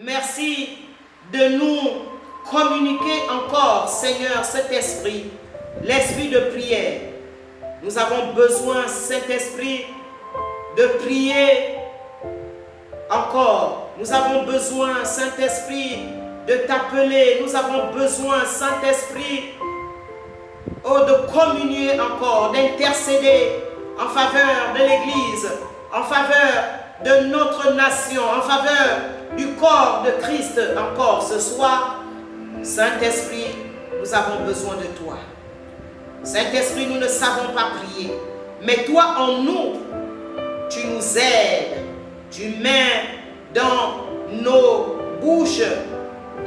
Merci de nous communiquer encore, Seigneur, cet esprit, l'esprit de prière. Nous avons besoin, Saint-Esprit, de prier encore. Nous avons besoin, Saint-Esprit, de t'appeler. Nous avons besoin, Saint-Esprit, de communier encore, d'intercéder en faveur de l'Église, en faveur de notre nation, en faveur du corps de Christ encore ce soir. Saint-Esprit, nous avons besoin de toi. Saint-Esprit, nous ne savons pas prier, mais toi en nous, tu nous aides, tu mets dans nos bouches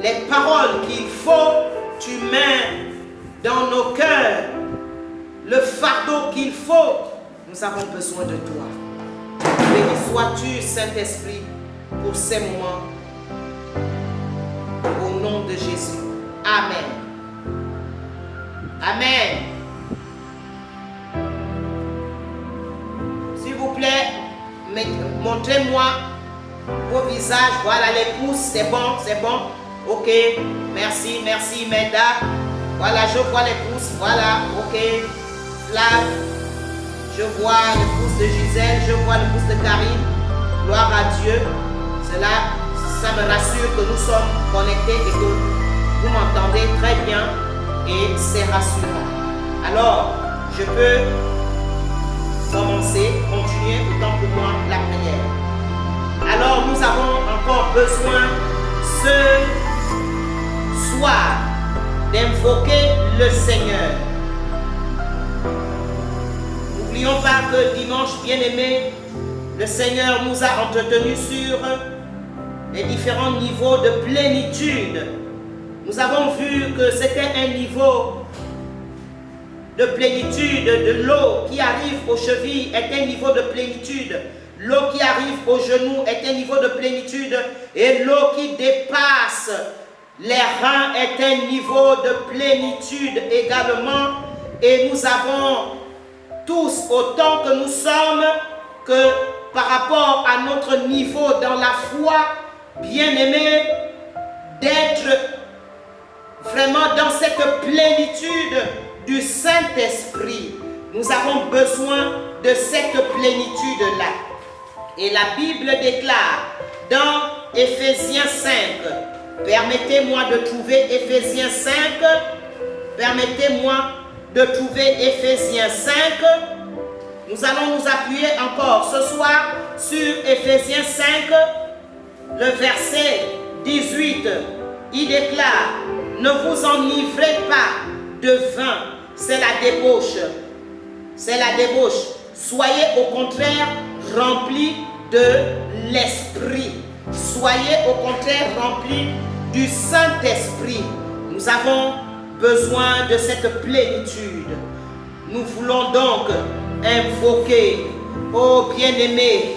les paroles qu'il faut, tu mets dans nos cœurs le fardeau qu'il faut. Nous avons besoin de toi. Béni sois-tu, Saint-Esprit, pour ces moments. Au nom de Jésus. Amen. Amen. S'il vous plaît, montrez-moi vos visages. Voilà les pouces. C'est bon, c'est bon. Ok. Merci, merci, Meda. Voilà, je vois les pouces. Voilà, ok. Flav. Je vois le pouce de Gisèle. Je vois le pouce de Karine. Gloire à Dieu. Cela, ça me rassure que nous sommes connectés et que vous m'entendez très bien. Et c'est rassurant. Alors, je peux commencer, continuer autant pour moi la prière. Alors, nous avons encore besoin ce soir d'invoquer le Seigneur. N'oublions pas que dimanche bien-aimé, le Seigneur nous a entretenus sur les différents niveaux de plénitude. Nous avons vu que c'était un niveau de plénitude, de l'eau qui arrive aux chevilles est un niveau de plénitude. L'eau qui arrive aux genoux est un niveau de plénitude. Et l'eau qui dépasse les reins est un niveau de plénitude également. Et nous avons tous, autant que nous sommes, que par rapport à notre niveau dans la foi, bien-aimé, d'être vraiment dans cette plénitude du Saint-Esprit. Nous avons besoin de cette plénitude-là. Et la Bible déclare dans Éphésiens 5, permettez-moi de trouver Éphésiens 5, permettez-moi de trouver Éphésiens 5. Nous allons nous appuyer encore ce soir sur Éphésiens 5, le verset 18. Il déclare, ne vous enivrez pas de vin, c'est la débauche. C'est la débauche. Soyez au contraire remplis de l'Esprit. Soyez au contraire remplis du Saint-Esprit. Nous avons besoin de cette plénitude. Nous voulons donc invoquer, ô bien-aimé,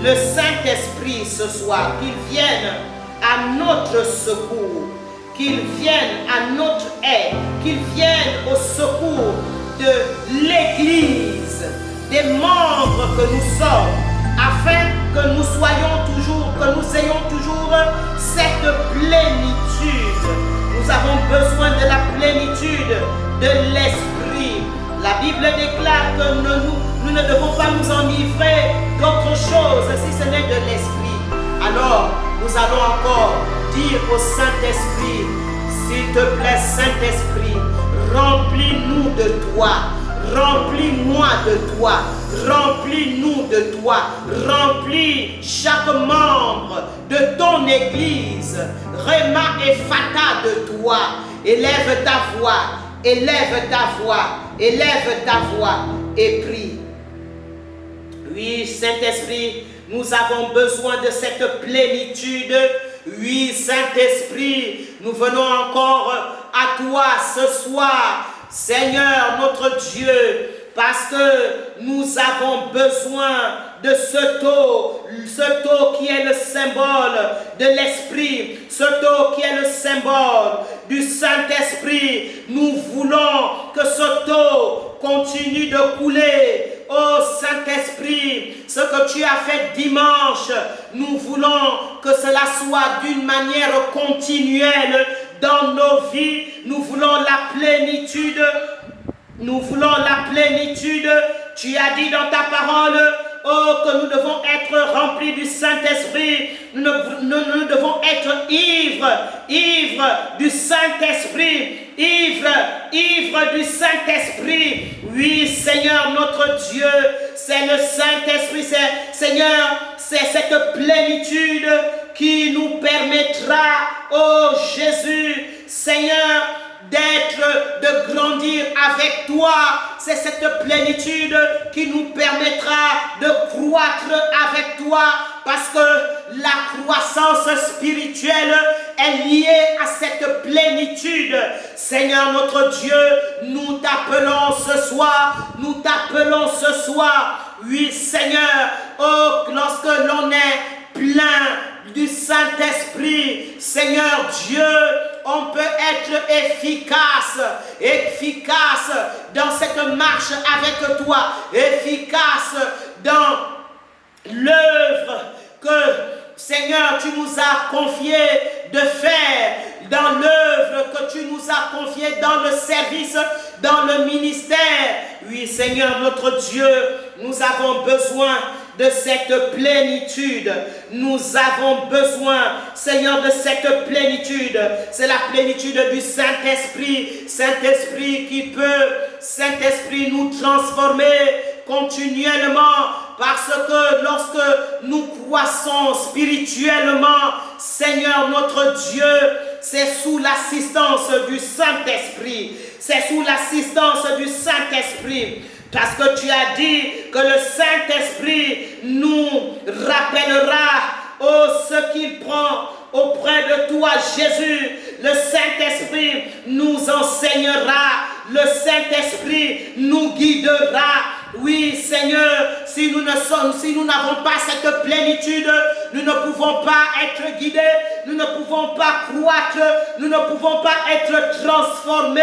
le Saint-Esprit ce soir, qu'il vienne à notre secours, qu'il vienne à notre aide, qu'il vienne au secours de l'Église, des membres que nous sommes, afin que nous soyons toujours, que nous ayons toujours cette plénitude. Nous avons besoin de la plénitude de l'Esprit. La Bible déclare que nous ne devons pas nous enivrer d'autre chose si ce n'est de l'Esprit. Alors, nous allons encore dire au Saint-Esprit, s'il te plaît, Saint-Esprit, remplis-nous de toi, remplis-moi de toi, remplis-nous de toi, remplis chaque membre de ton Église, Réma et Fata de toi. Élève ta voix, élève ta voix, élève ta voix et prie. Oui, Saint-Esprit, nous avons besoin de cette plénitude. Oui, Saint-Esprit, nous venons encore à toi ce soir, Seigneur notre Dieu, parce que nous avons besoin de ce taux qui est le symbole de l'Esprit, ce taux qui est le symbole du Saint-Esprit. Nous voulons que ce taux continue de couler. Oh Saint-Esprit, ce que tu as fait dimanche, nous voulons que cela soit d'une manière continuelle dans nos vies. Nous voulons la plénitude. Nous voulons la plénitude. Tu as dit dans ta parole, oh, que nous devons être remplis du Saint-Esprit. Nous devons être ivres du Saint-Esprit. Ivres du Saint-Esprit. Oui, Seigneur, notre Dieu, c'est le Saint-Esprit. Seigneur, c'est cette plénitude qui nous permettra, oh Jésus, Seigneur, de grandir avec toi. C'est cette plénitude qui nous permettra de croître avec toi, parce que la croissance spirituelle est liée à cette plénitude. Seigneur notre Dieu, nous t'appelons ce soir, oui Seigneur, oh, lorsque l'on est plein du Saint-Esprit, Seigneur Dieu, on peut être efficace dans cette marche avec toi, efficace dans l'œuvre que, Seigneur, tu nous as confié de faire, dans l'œuvre que tu nous as confiée, dans le service, dans le ministère. Oui, Seigneur, notre Dieu, nous avons besoin de cette plénitude. Nous avons besoin, Seigneur, de cette plénitude. C'est la plénitude du Saint-Esprit. Saint-Esprit qui peut, Saint-Esprit, nous transformer continuellement. Parce que lorsque nous croissons spirituellement, Seigneur notre Dieu, c'est sous l'assistance du Saint-Esprit. C'est sous l'assistance du Saint-Esprit. Parce que tu as dit que le Saint-Esprit nous rappellera ce qu'il prend auprès de toi, Jésus. Le Saint-Esprit nous enseignera. Le Saint-Esprit nous guidera. Oui, Seigneur, si nous n'avons pas cette plénitude, nous ne pouvons pas être guidés, nous ne pouvons pas croître, nous ne pouvons pas être transformés.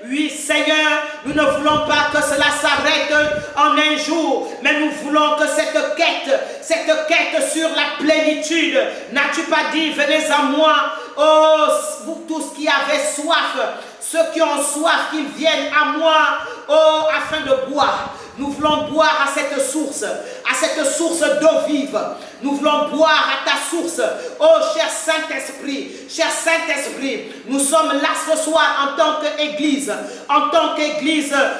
Oui, Seigneur, nous ne voulons pas que cela s'arrête en un jour, mais nous voulons que cette quête sur la plénitude, n'as-tu pas dit, venez à moi, oh, vous tous qui avez soif, ceux qui ont soif, qu'ils viennent à moi, oh, afin de boire. Nous voulons boire à cette source d'eau vive. Nous voulons boire à ta source. Oh, cher Saint-Esprit, nous sommes là ce soir en tant qu'Église,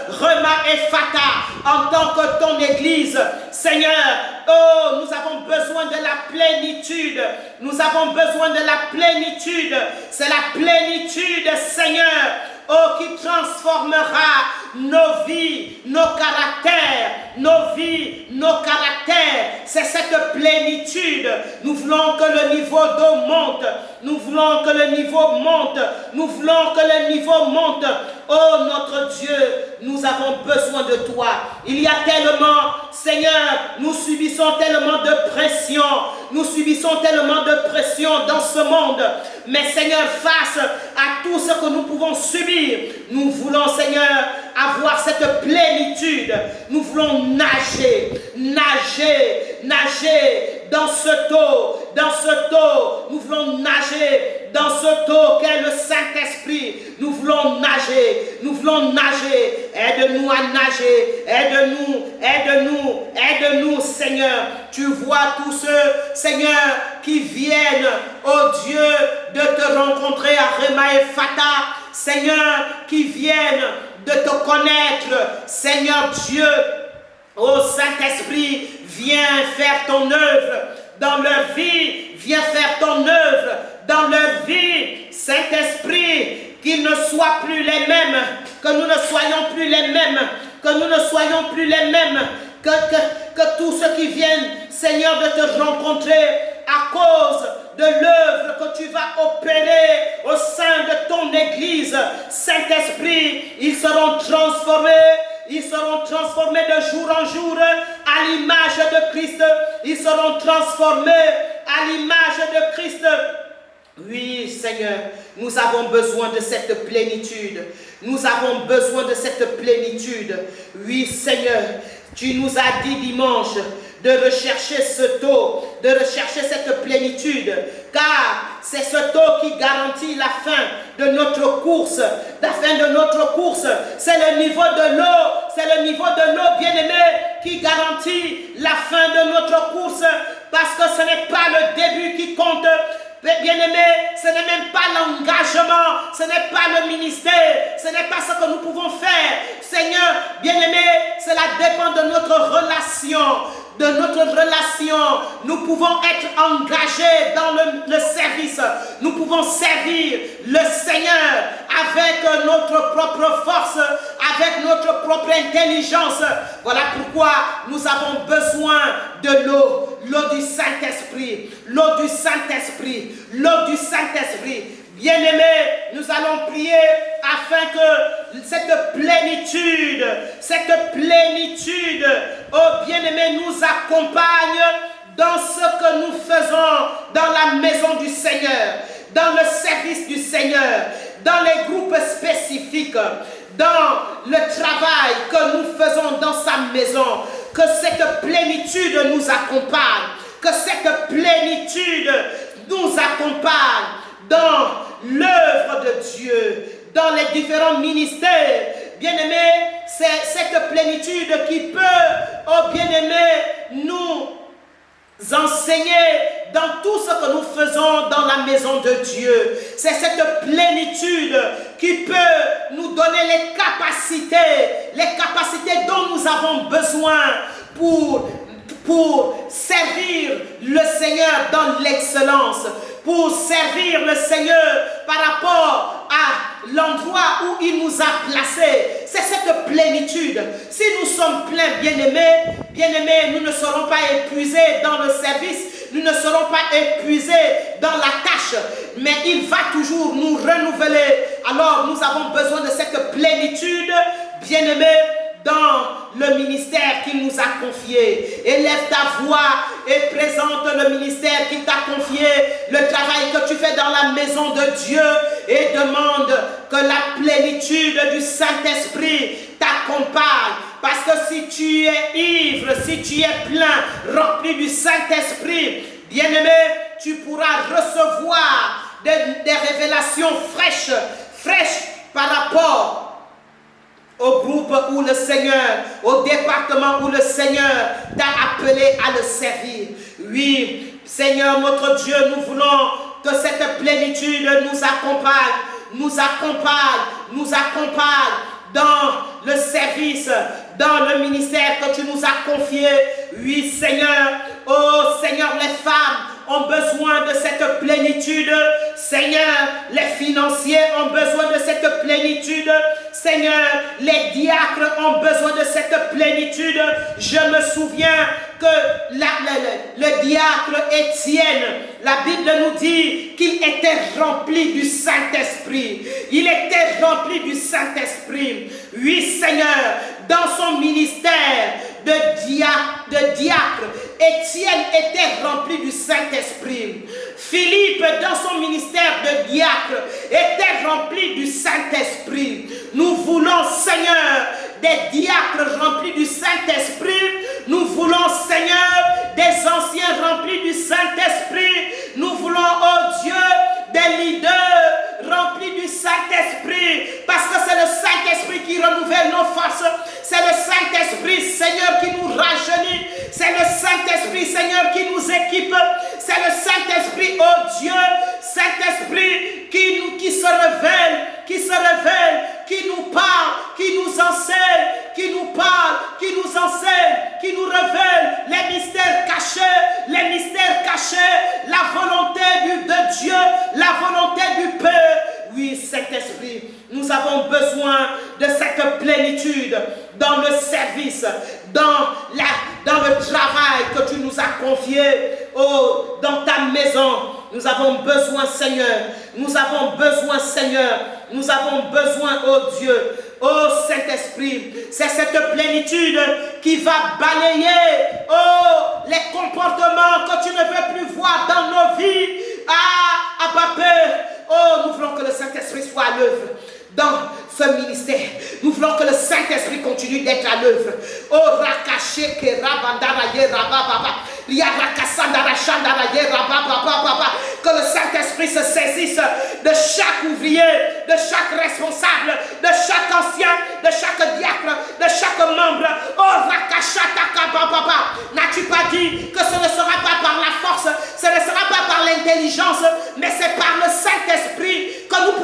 Rema et Fata, en tant que ton Église. Seigneur, oh, nous avons besoin de la plénitude. Nous avons besoin de la plénitude. C'est la plénitude, Seigneur, oh, qui transformera nos vies, nos caractères, c'est cette plénitude. Nous voulons que le niveau d'eau monte, nous voulons que le niveau monte, oh notre Dieu, nous avons besoin de toi. Il y a tellement, Seigneur, nous subissons tellement de pression dans ce monde, mais Seigneur, face à tout ce que nous pouvons subir, nous voulons, Seigneur, avoir cette plénitude. Nous voulons nager dans ce eau. Nous voulons nager dans ce eau qu'est le Saint-Esprit. Nous voulons nager. Aide-nous à nager. Aide-nous, Seigneur. Tu vois tous ceux, Seigneur, qui viennent, oh Dieu, de te rencontrer à Rema et Fata. Seigneur, qui viennent de te connaître, Seigneur Dieu. Oh Saint-Esprit, viens faire ton œuvre dans leur vie. Viens faire ton œuvre dans leur vie. Saint-Esprit, qu'ils ne soient plus les mêmes, que nous ne soyons plus les mêmes, que tous ceux qui viennent, Seigneur, de te rencontrer à cause de l'œuvre que tu vas opérer au sein de ton Église, Saint-Esprit, ils seront transformés de jour en jour à l'image de Christ. Ils seront transformés à l'image de Christ. Oui, Seigneur, nous avons besoin de cette plénitude. Oui, Seigneur, tu nous as dit dimanche de rechercher ce taux, de rechercher cette plénitude, car c'est ce taux qui garantit la fin de notre course. La fin de notre course, c'est le niveau de l'eau, c'est le niveau de l'eau, bien-aimé, qui garantit la fin de notre course, parce que ce n'est pas le début qui compte. Bien-aimé, ce n'est même pas l'engagement, ce n'est pas le ministère, ce n'est pas ce que nous pouvons faire. Seigneur, bien-aimé, cela dépend de notre relation. De notre relation, nous pouvons être engagés dans le service. Nous pouvons servir le Seigneur avec notre propre force, avec notre propre intelligence. Voilà pourquoi nous avons besoin de l'eau, l'eau du Saint-Esprit, l'eau du Saint-Esprit, l'eau du Saint-Esprit. Bien-aimés, nous allons prier afin que cette plénitude, oh bien-aimés, nous accompagne dans ce que nous faisons dans la maison du Seigneur, dans le service du Seigneur, dans les groupes spécifiques, dans le travail que nous faisons dans sa maison. Que cette plénitude nous accompagne, que cette plénitude nous accompagne dans l'œuvre de Dieu, dans les différents ministères. Bien-aimés, c'est cette plénitude qui peut, oh bien-aimés, nous enseigner dans tout ce que nous faisons dans la maison de Dieu. C'est cette plénitude qui peut nous donner les capacités dont nous avons besoin pour servir le Seigneur dans l'excellence, pour servir le Seigneur par rapport à l'endroit où il nous a placés. C'est cette plénitude. Si nous sommes pleins, bien-aimés, nous ne serons pas épuisés dans le service, nous ne serons pas épuisés dans la tâche, mais il va toujours nous renouveler. Alors nous avons besoin de cette plénitude, bien-aimés, dans le ministère qu'il nous a confié. Élève ta voix et présente le ministère qu'il t'a confié, le travail que tu fais dans la maison de Dieu, et demande que la plénitude du Saint-Esprit t'accompagne. Parce que si tu es ivre, si tu es plein, rempli du Saint-Esprit, bien-aimé, tu pourras recevoir des révélations fraîches par rapport au groupe où le Seigneur, au département où le Seigneur t'a appelé à le servir. Oui, Seigneur notre Dieu, nous voulons que cette plénitude nous accompagne dans le service, dans le ministère que tu nous as confié. Oui, Seigneur, oh Seigneur, les femmes ont besoin de cette plénitude. Seigneur, les financiers ont besoin de cette plénitude. Seigneur, les diacres ont besoin de cette plénitude. Je me souviens que le diacre Étienne, la Bible nous dit qu'il était rempli du Saint-Esprit. Il était rempli du Saint-Esprit. Oui, Seigneur, dans son ministère de diacre, Étienne était rempli du Saint-Esprit. Philippe, dans son ministère de diacre, était rempli du Saint-Esprit. Nous voulons, Seigneur, des diacres remplis du Saint-Esprit. Nous voulons, Seigneur, des anciens remplis du Saint-Esprit. Nous voulons, oh Dieu, des leaders remplis du Saint-Esprit. Parce que c'est le Saint-Esprit qui renouvelle nos forces. C'est le Saint-Esprit, Seigneur, qui nous rajeunit. C'est le Saint-Esprit, Seigneur, qui nous équipe. C'est le Saint-Esprit, oh Dieu, Saint-Esprit qui se révèle, qui nous parle, qui nous enseigne, qui nous parle, qui nous enseigne, qui nous révèle les mystères cachés, la volonté de Dieu, la volonté du Père. Oui, Saint-Esprit, nous avons besoin de cette plénitude dans le service, dans le travail que tu nous as confié, oh, dans ta maison. Nous avons besoin, Seigneur. Nous avons besoin, Seigneur. Nous avons besoin, oh Dieu. Oh Saint-Esprit, c'est cette plénitude qui va balayer, oh, les comportements que tu ne veux plus voir dans nos vies. Ah, Abba Père, oh, nous voulons que le Saint-Esprit soit à l'œuvre dans ce ministère. Nous voulons que le Saint-Esprit continue d'être à l'œuvre. Oh, Que le Saint-Esprit se saisisse de chaque ouvrier, de chaque responsable, de chaque ancien, de chaque diacre, de chaque membre. Oh, n'as-tu pas dit que ce ne sera pas par la force, ce ne sera pas par l'intelligence, mais c'est par le Saint-Esprit que nous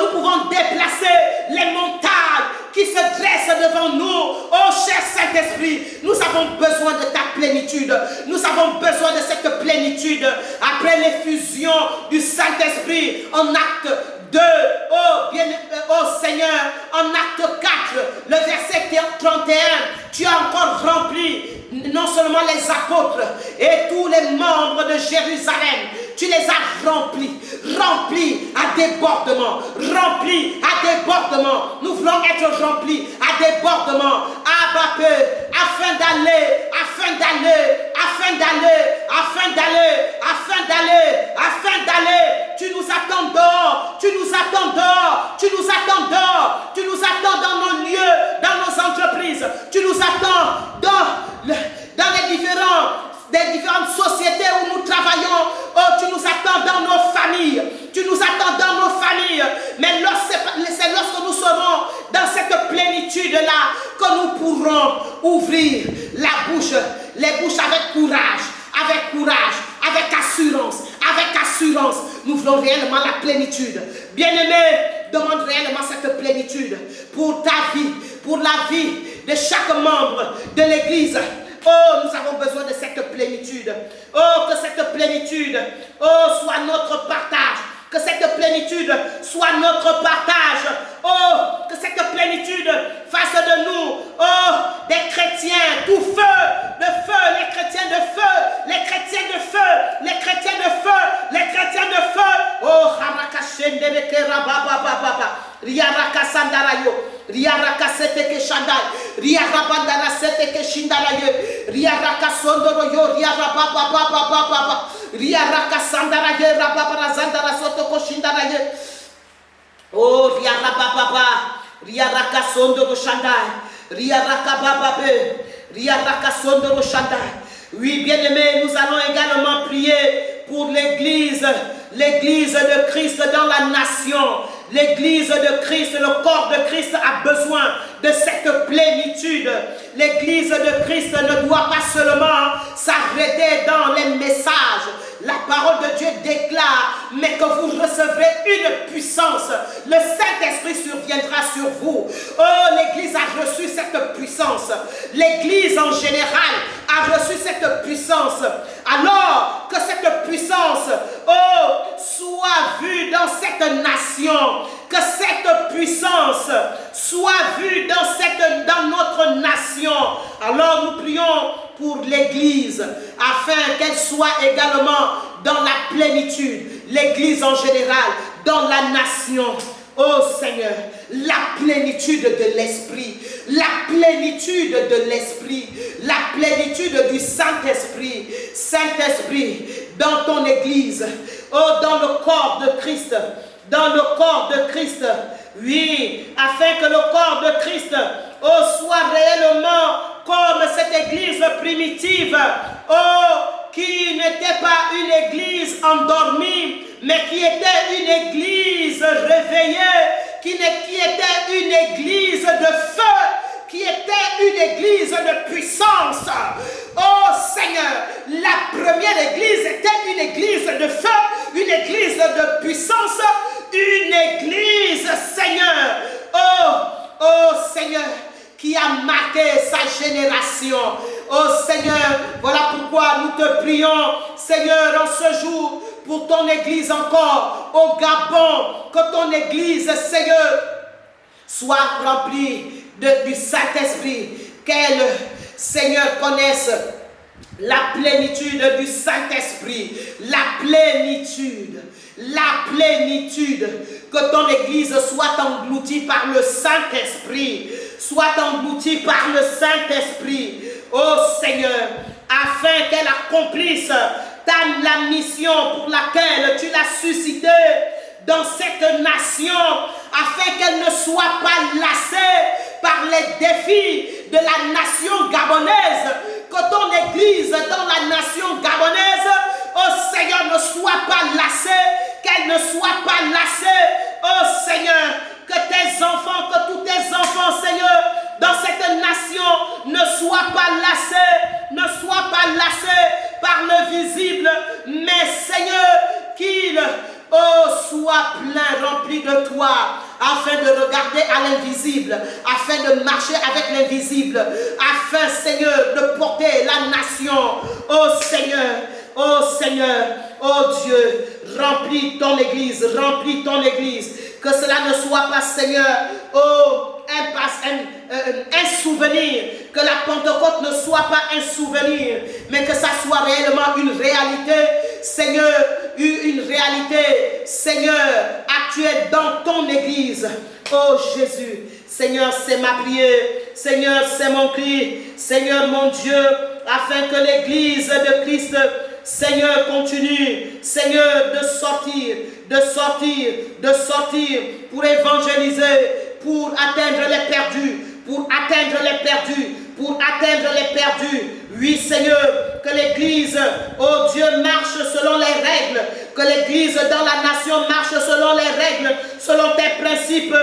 pouvons déplacer les montagnes qui se dressent devant nous. Oh cher Saint-Esprit, nous avons besoin de ta plénitude. Nous avons besoin de cette plénitude. Après l'effusion du Saint-Esprit en acte 2, oh Seigneur, en acte 4, le verset 31, tu as encore rempli non seulement les apôtres et tous les membres de Jérusalem, tu les as remplis à débordement, Nous voulons être remplis à débordement, afin d'aller. Tu nous attends dehors, tu nous attends dans nos lieux, dans nos entreprises, tu nous attends dans les différentes sociétés où nous travaillons. Oh, tu nous attends dans nos familles. Mais c'est lorsque nous serons dans cette plénitude-là que nous pourrons ouvrir les bouches avec courage, avec assurance. Nous voulons réellement la plénitude. Bien-aimé, demande réellement cette plénitude pour ta vie, pour la vie de chaque membre de l'Église. Oh, nous avons besoin de cette plénitude. Oh, que cette plénitude, soit notre partage. Que cette plénitude soit notre partage. Oh, que cette plénitude fasse de nous, des chrétiens tout feu, les chrétiens de feu. Oh, harakashendereke rababababa. Riaraka sandarayo. Riaraka seteke shandai. Riarabandara seteke shindarayo. Riaraka sondoroyo. Riarabababababa. Riaraka sandarayo. Rababara zandara sotoko shindarayo. Oh, riarabababa. Riaraka sondoro shandai. Riaraka bababe. Riaraka sondoro shandai. Oui, bien-aimés, nous allons également prier pour l'Église de Christ dans la nation. L'Église de Christ, le corps de Christ a besoin de cette plénitude. L'Église de Christ ne doit pas seulement s'arrêter dans les messages. La parole de Dieu déclare, mais que vous recevrez une puissance. Le Saint-Esprit surviendra sur vous. Oh, l'Église a reçu cette puissance. L'Église en général a reçu cette puissance. Alors que cette puissance, soit vue dans cette nation. Que cette puissance soit vue dans notre nation. Alors nous prions pour l'Église, afin qu'elle soit également dans la plénitude. L'Église en général, dans la nation. Oh Seigneur, la plénitude de l'Esprit, la plénitude du Saint-Esprit. Saint-Esprit, dans ton Église, dans le corps de Christ, oui, afin que le corps de Christ soit réellement comme cette église primitive, qui n'était pas une église endormie, mais qui était une église réveillée, qui était une église de feu, qui était une église de puissance. Oh Seigneur, la première église était une église de feu, une église de puissance, une église, Seigneur, oh Seigneur, qui a marqué sa génération. Oh Seigneur, voilà pourquoi nous te prions, Seigneur, en ce jour, pour ton église encore, au Gabon, que ton église, Seigneur, soit remplie du Saint-Esprit, qu'elle, Seigneur, connaisse la plénitude du Saint-Esprit, la plénitude, que ton église soit engloutie par le Saint-Esprit, oh Seigneur, afin qu'elle accomplisse la mission pour laquelle tu l'as suscitée dans cette nation, afin qu'elle ne soit pas lassée, par les défis de la nation gabonaise, que ton église dans la nation gabonaise, oh Seigneur, ne soit pas lassée, qu'elle ne soit pas lassée, oh Seigneur, que tes enfants, que tous tes enfants, Seigneur, dans cette nation, ne soient pas lassés par le visible, mais Seigneur, qu'ils soient pleins, remplis de toi, afin de regarder à l'invisible, afin de marcher avec l'invisible, afin, Seigneur, de porter la nation. Oh Seigneur, oh Dieu, remplis ton église, que cela ne soit pas, Seigneur, un souvenir, que la Pentecôte ne soit pas un souvenir, mais que ça soit réellement une réalité, Seigneur, une réalité, Seigneur, actuelle dans ton église. Oh Jésus, Seigneur, c'est ma prière, Seigneur, c'est mon cri, Seigneur mon Dieu, afin que l'église de Christ, Seigneur, continue, Seigneur, de sortir pour évangéliser, pour atteindre les perdus, Oui, Seigneur, que l'Église, oh Dieu, marche selon les règles, que l'Église dans la nation marche selon les règles, selon tes principes.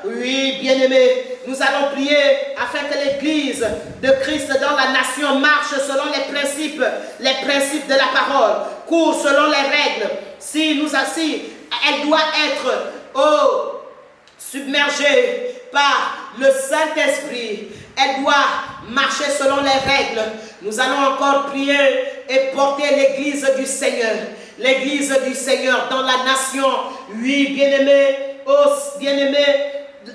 Oui, bien-aimés, nous allons prier afin que l'Église de Christ dans la nation marche selon les principes de la parole, court selon les règles. Si elle doit être, submergée par le Saint-Esprit, elle doit marcher selon les règles. Nous allons encore prier et porter l'Église du Seigneur. L'église du Seigneur dans la nation. Oui, bien-aimés,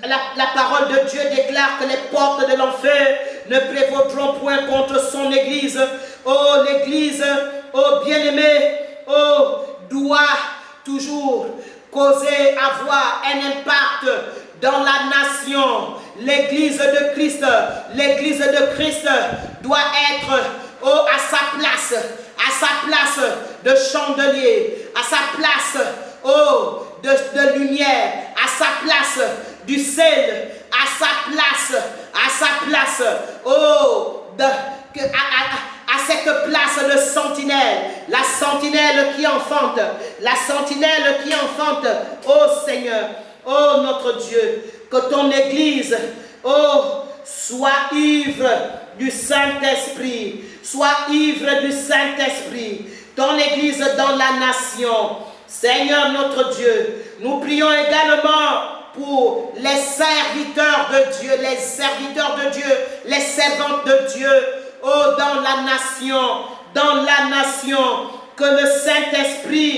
la parole de Dieu déclare que les portes de l'enfer ne prévaudront point contre son église. Oh, l'église, oh, bien-aimé, oh, doit toujours causer, avoir un impact dans la nation. L'église de Christ doit être à sa place de chandelier, à sa place de lumière, à sa place du sel, à sa place à cette place de sentinelle, la sentinelle qui enfante, oh Seigneur, oh notre Dieu, que ton église, soit ivre du Saint-Esprit, ton église dans la nation. Seigneur notre Dieu, nous prions également pour les serviteurs de Dieu, les servantes de Dieu, dans la nation, que le Saint-Esprit,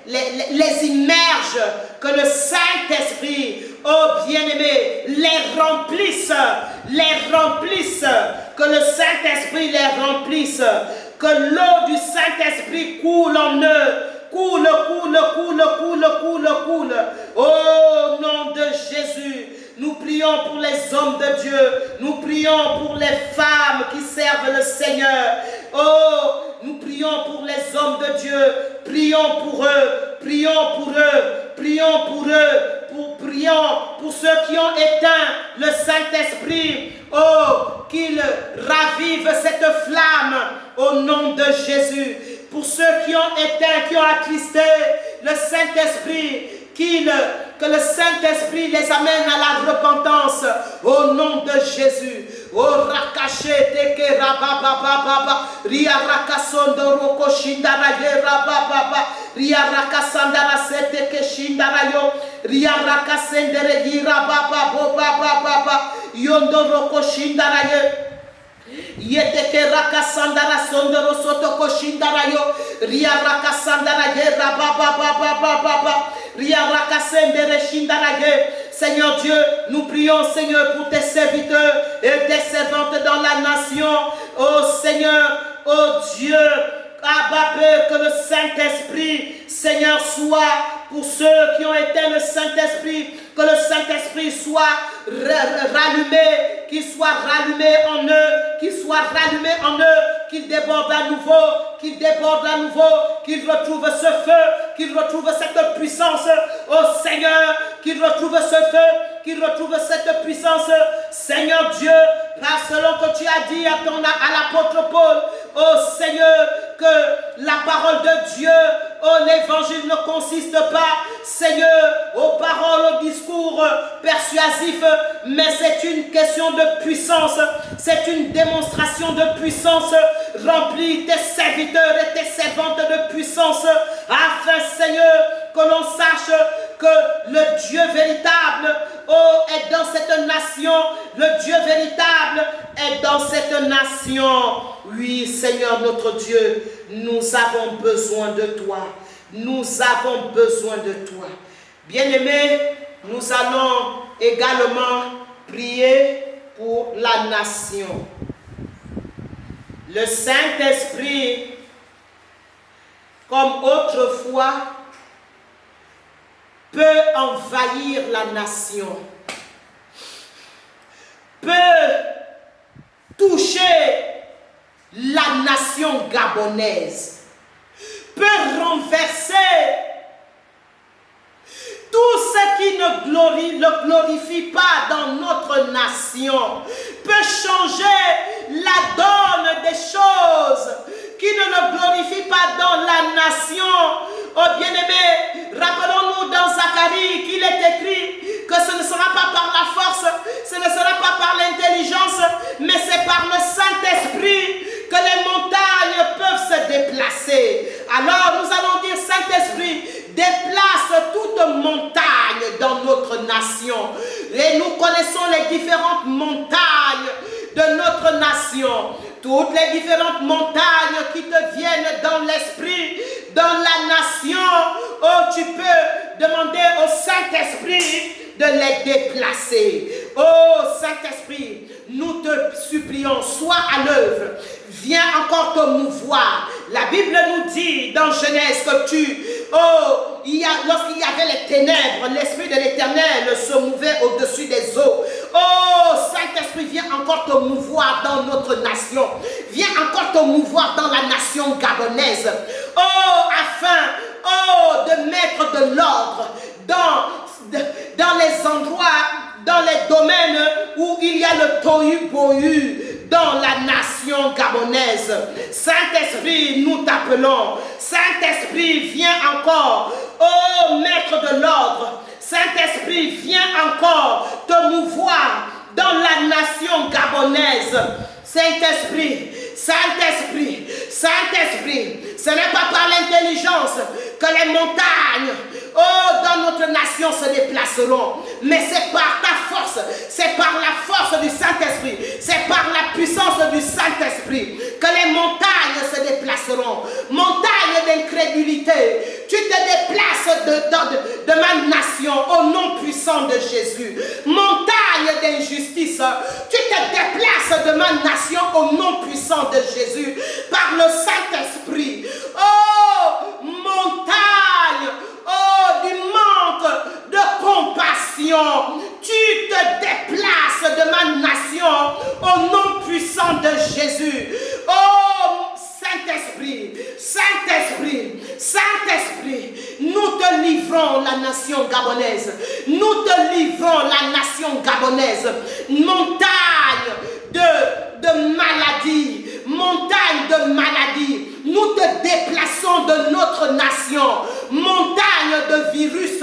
les immerge, que le Saint-Esprit, bien-aimé, les remplisse, que le Saint-Esprit les remplisse, que l'eau du Saint-Esprit coule en eux, coule. Au nom de Jésus, nous prions pour les hommes de Dieu, nous prions pour les femmes qui servent le Seigneur. Nous prions pour les hommes de Dieu, prions pour ceux qui ont éteint le Saint-Esprit, qu'il ravive cette flamme au nom de Jésus. Pour ceux qui ont éteint, qui ont attristé le Saint-Esprit, que le Saint-Esprit les amène à la repentance au nom de Jésus. Rakache teke rababa ria rakasondo roko shindara ye rababa ria rakasandara seteke shindara yo ria rakasendere ye rababa yondo roko shindara ye yeteke rakasandara sondoro sotoko shindara yo ria rakasandara ye rababa ria rakasendere shindara ye. Seigneur Dieu, nous prions, Seigneur, pour tes serviteurs et tes servantes dans la nation. Oh Seigneur, oh Dieu, que le Saint-Esprit, Seigneur, soit pour ceux qui ont éteint le Saint-Esprit, que le Saint-Esprit soit rallumé, qu'il soit rallumé en eux, qu'il soit rallumé en eux, qu'ils débordent à nouveau, qu'ils retrouvent ce feu, qu'ils retrouvent cette puissance. Oh Seigneur, qu'ils retrouvent ce feu, qu'ils retrouvent cette puissance. Seigneur Dieu, par selon que tu as dit à l'apôtre Paul, oh Seigneur, que la parole de Dieu, oh l'évangile ne consiste pas, Seigneur, aux paroles, au discours persuasif, mais c'est une question de puissance, c'est une démonstration de puissance. Remplis tes serviteurs et tes servantes de puissance, afin, Seigneur, que l'on sache que le Dieu véritable, oh, est dans cette nation. Le Dieu véritable est dans cette nation. Oui, Seigneur notre Dieu, nous avons besoin de toi. Nous avons besoin de toi. Bien-aimés, nous allons également prier pour la nation. Le Saint-Esprit, comme autrefois, peut envahir la nation, peut toucher la nation gabonaise, peut renverser tout ce qui ne glorifie pas dans notre nation, peut changer la donne des choses qui ne le glorifient pas dans la nation. Oh bien-aimé, rappelons-nous dans Zacharie qu'il est écrit que ce ne sera pas par la force, ce ne sera pas par l'intelligence, mais c'est par le Saint-Esprit que les montagnes peuvent se déplacer. Alors nous allons dire, Saint-Esprit, déplace toute montagne dans notre nation. Et nous connaissons les différentes montagnes de notre nation. Toutes les différentes montagnes qui te viennent dans l'esprit, dans la nation. Oh, tu peux demander au Saint-Esprit de les déplacer. Oh, Saint-Esprit, nous te supplions, sois à l'œuvre. Viens encore te mouvoir. La Bible nous dit dans Genèse que lorsqu'il y avait les ténèbres, l'Esprit de l'Éternel se mouvait au-dessus des eaux. Oh, Saint-Esprit, viens encore te mouvoir dans notre nation. Viens encore te mouvoir dans la nation gabonaise. Oh, afin, de mettre de l'ordre dans les endroits, dans les domaines où il y a le tohu-bohu dans la nation gabonaise. Saint-Esprit, nous t'appelons. Saint-Esprit, viens encore, maître de l'ordre. Saint-Esprit, viens encore te mouvoir dans la nation gabonaise. Saint-Esprit, Saint-Esprit, Saint-Esprit, ce n'est pas par l'intelligence que les montagnes, dans notre nation se déplaceront, mais c'est par ta force, c'est par la force du Saint-Esprit, c'est par la puissance du Saint-Esprit que les montagnes se déplaceront. Montagne d'incrédulité, tu te déplaces de ma nation au nom puissant de Jésus. Montagne d'injustice, tu te déplaces de ma nation au nom puissant de Jésus par le Saint-Esprit. Oh, montagne, du manque de compassion, tu te déplaces de ma nation au nom puissant de Jésus. Oh, Saint-Esprit, Saint-Esprit, Saint-Esprit, nous te livrons la nation gabonaise. Nous te livrons la nation gabonaise. Montagne de maladie, montagne de maladie. Nous te déplaçons de notre nation. Montagne de virus.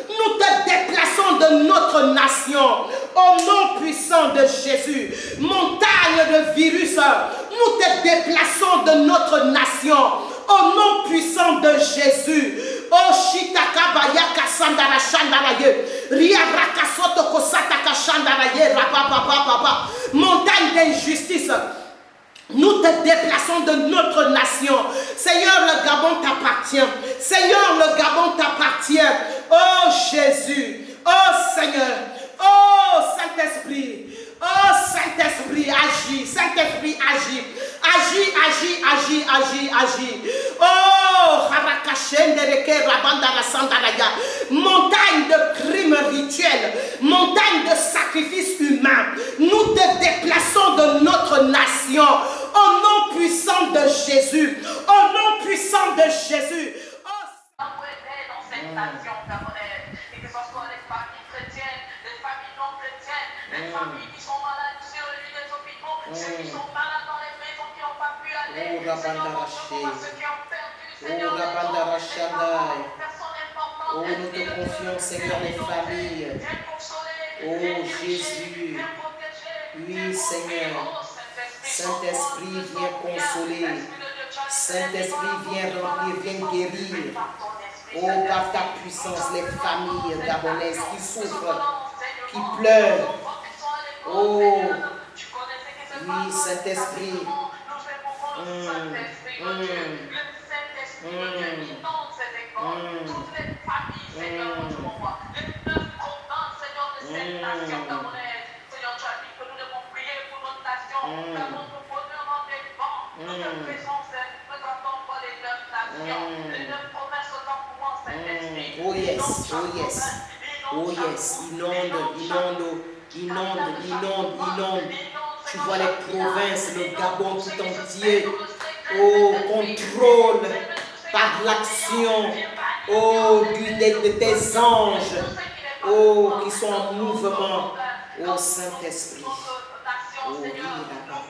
Nous te déplaçons de notre nation au nom puissant de Jésus. Montagne de virus, nous te déplaçons de notre nation au nom puissant de Jésus. Oh Shitakabaya Kasandara Shandaraye, Riarakasoto Kosataka Shandaraye, Rapapapapapa. Montagne d'injustice, nous te déplaçons de notre nation. Seigneur, le Gabon t'appartient. Seigneur, le Gabon t'appartient. Oh Jésus, oh Seigneur, oh Saint-Esprit, oh Saint-Esprit, agis. Saint-Esprit, agis. Agis, agis, agis, agis, agis. Oh, Harakashendereke Rabandara Sandaraya. Montagne de crimes rituels, montagne de sacrifices humains. Nous te déplaçons puissant de notre nation, au nom puissant de Jésus, au nom puissant de Jésus. Dans cette nation gabonaise, et que ce soit les familles chrétiennes, les familles non chrétiennes, les familles qui sont malades sur le lit des hôpitaux, ceux qui sont malades dans les maisons qui n'ont pas pu aller, Seigneur, ceux qui ont perdu, Seigneur, les personnes importantes, nous te confions, Seigneur, les familles. Oh Jésus, oui Seigneur, Saint-Esprit viens consoler, Saint-Esprit viens remplir, viens guérir. Oh par ta puissance, les familles gabonaises qui souffrent, qui pleurent. Oh oui Saint-Esprit. Oh yes, oh yes, oh yes, inonde. Tu vois les provinces, le Gabon tout entier, oh, contrôle par l'action, oh, de tes anges, oh, qui sont en mouvement, oh Saint-Esprit, oh, oui, là-bas.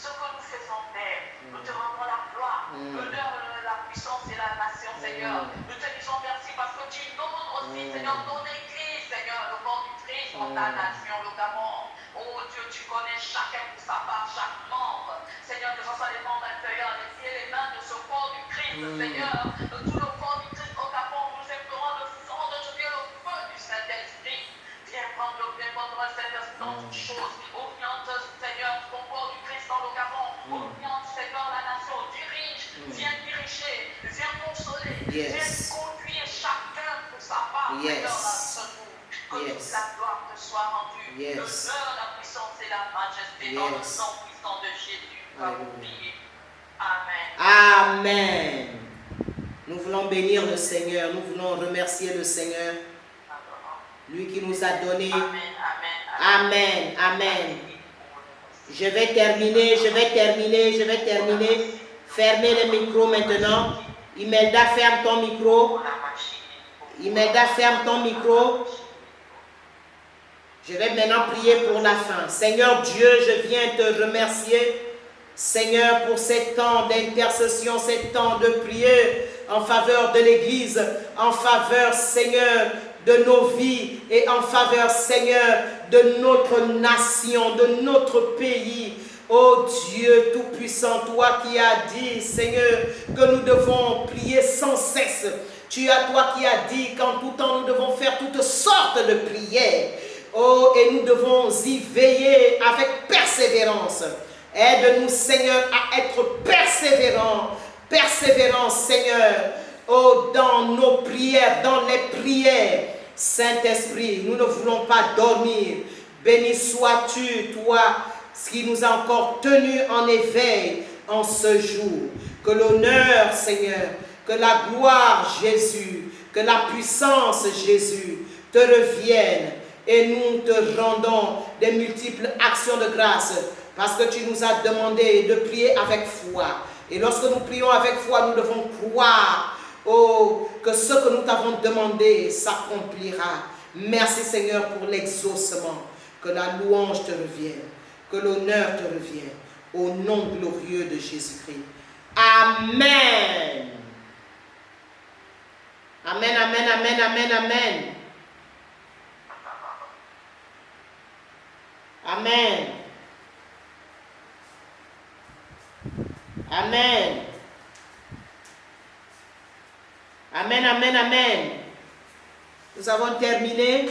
Ce que nous faisons, Père, nous te rendons la gloire, l'honneur, la puissance et la nation, Seigneur. Nous te disons merci parce que tu donnes aussi, Seigneur, ton église, Seigneur, le corps du Christ dans ta nation, le Gabon. Oh Dieu, tu connais chacun pour sa part, chaque membre. Seigneur, que ce soit les membres intérieurs, les pieds, les mains de ce corps du Christ, Seigneur. Tout le corps du Christ au Gabon, nous implorons le sang de Dieu, le feu du Saint-Esprit. Viens prendre Saint-Esprit dans toutes choses. Oriente, Seigneur, ton corps du Christ dans le Gabon. Oriente, Seigneur, la nation. Dirige, viens diriger, viens consoler, viens conduire chacun pour sa part, Seigneur, dans ce jour. Que toute la gloire te soit rendue. L'honneur, la puissance et la majesté dans le sang puissant de Jésus. Amen. Amen. Nous voulons bénir le Seigneur, nous voulons remercier le Seigneur, lui qui nous a donné. Amen, amen. Je vais terminer. Fermez le micro maintenant. Imelda, ferme ton micro. Je vais maintenant prier pour la fin. Seigneur Dieu, je viens te remercier. Seigneur, pour ces temps d'intercession, ces temps de prière en faveur de l'Église, en faveur, Seigneur, de nos vies et en faveur, Seigneur, de notre nation, de notre pays. Oh Dieu Tout-Puissant, toi qui as dit, Seigneur, que nous devons prier sans cesse. Toi qui as dit qu'en tout temps, nous devons faire toutes sortes de prières. Oh, et nous devons y veiller avec persévérance. Aide-nous, Seigneur, à être persévérants, Seigneur, oh, dans nos prières, dans les prières. Saint-Esprit, nous ne voulons pas dormir. Béni sois-tu, toi, qui nous a encore tenus en éveil en ce jour. Que l'honneur, Seigneur, que la gloire, Jésus, que la puissance, Jésus, te reviennent. Et nous te rendons des multiples actions de grâce parce que tu nous as demandé de prier avec foi. Et lorsque nous prions avec foi, nous devons croire que ce que nous t'avons demandé s'accomplira. Merci Seigneur pour l'exaucement. Que la louange te revienne, que l'honneur te revienne. Au nom glorieux de Jésus-Christ. Amen. Amen, amen, amen, amen, amen. Amen. Amen. Amen, amen, amen. Nous avons terminé.